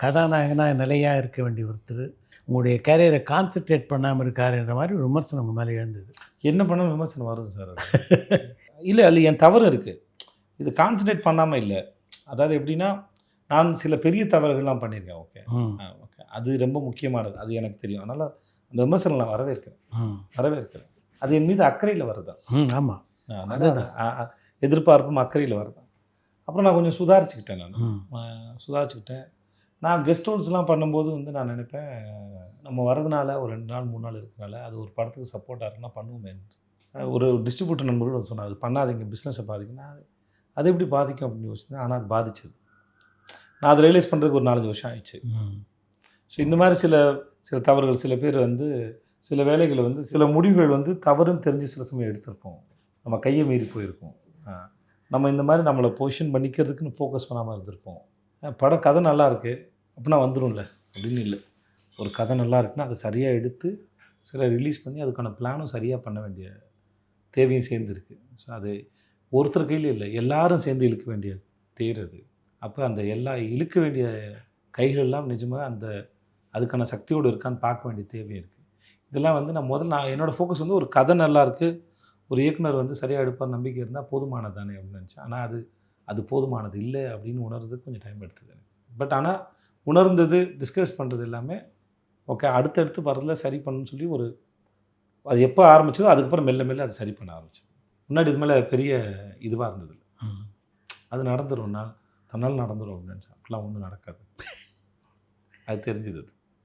கதாநாயகனாக நிலையாக இருக்க வேண்டிய ஒருத்தர் உங்களுடைய கேரியரை கான்சன்ட்ரேட் பண்ணாமல் இருக்காருன்ற மாதிரி ஒரு விமர்சனம் உங்கள் மேலே எழுந்தது. என்ன பண்ணாலும் விமர்சனம் வருது சார் அது. இல்லை அதில் என் தவறு இருக்குது. இது கான்சன்ட்ரேட் பண்ணாமல் இல்லை. அதாவது எப்படின்னா, நான் சில பெரிய தவறுகள்லாம் பண்ணியிருக்கேன். ஓகே ஓகே, அது ரொம்ப முக்கியமானது, அது எனக்கு தெரியும். அதனால் அந்த விமர்சனம் நான் வரவேற்கிறேன். அது என் மீது அக்கறையில் வருது. ஆமாம், அதுதான் எதிர்பார்ப்பும் அக்கறையில் வருது. அப்புறம் நான் கொஞ்சம் சுதாரிச்சுக்கிட்டேன். நான் கெஸ்ட் ஹவுஸ்லாம் பண்ணும்போது வந்து நான் நினைப்பேன், நம்ம வரதுனால ஒரு 2 நாள் 3 நாள் இருக்கனால அது ஒரு படத்துக்கு சப்போர்ட்டாக இருக்குன்னா பண்ணுவோமே. ஒரு டிஸ்ட்ரிபியூட்டர் நண்பர்கள் சொன்னார், அது பண்ணாதீங்க, பிஸ்னஸை பாதிக்குன்னா. அது எப்படி பாதிக்கும் அப்படின்னு யோசிச்சேன். ஆனால் அது பாதிச்சது. நான் அதை ரியலைஸ் பண்ணுறதுக்கு ஒரு 4-5 வருஷம் ஆயிடுச்சு. ஸோ இந்த மாதிரி சில தவறுகள், சில பேர் வந்து சில வேலைகளை வந்து சில முடிவுகள் வந்து தவறுன்னு தெரிஞ்சு சில சமயம் எடுத்திருப்போம். நம்ம கையை மீறி போயிருக்கோம். நம்ம இந்த மாதிரி நம்மளை பொசிஷன் பண்ணிக்கிறதுக்குன்னு ஃபோக்கஸ் பண்ணாமல் இருந்திருப்போம். படம் கதை நல்லா இருக்குது அப்படின்னா வந்துடும்ல அப்படின்னு இல்லை. ஒரு கதை நல்லா இருக்குன்னா அதை சரியாக எடுத்து ரிலீஸ் பண்ணி அதுக்கான பிளானும் சரியாக பண்ண வேண்டிய தேவையும் சேர்ந்துருக்கு. ஸோ அது ஒருத்தர் கையில் இல்லை, எல்லாரும் சேர்ந்து இழுக்க வேண்டிய தேர் அது. அப்போ அந்த இழுக்க வேண்டிய கைகளெல்லாம் நிஜமாக அதுக்கான சக்தியோடு இருக்கான்னு பார்க்க வேண்டிய தேவை இருக்குது. இதெல்லாம் வந்து நான் என்னோடய ஃபோக்கஸ் வந்து ஒரு கதை நல்லாயிருக்கு, ஒரு இயக்குனர் வந்து சரியாக எடுப்பார் நம்பிக்கை இருந்தால் போதுமானது தானே அப்படின்னு நினச்சேன். ஆனால் அது போதுமானது இல்லை அப்படின்னு உணர்றதுக்கு கொஞ்சம் டைம் எடுத்தது. பட் ஆனால் உணர்ந்தது, டிஸ்கஸ் பண்ணுறது எல்லாமே ஓகே, அடுத்தடுத்து வரதில் சரி பண்ணணும்னு சொல்லி அது எப்போ ஆரம்பிச்சதோ அதுக்கப்புறம் மெல்ல மெல்ல அதை சரி பண்ண ஆரம்பிச்சோம். முன்னாடி இது மேலே பெரிய இதுவாக இருந்தது. அது நடந்துடும், தன்னால் நடந்துடும் அப்படின்னு நினச்சேன். அப்படிலாம் ஒன்றும் நடக்காது. அது தெரிஞ்சுது.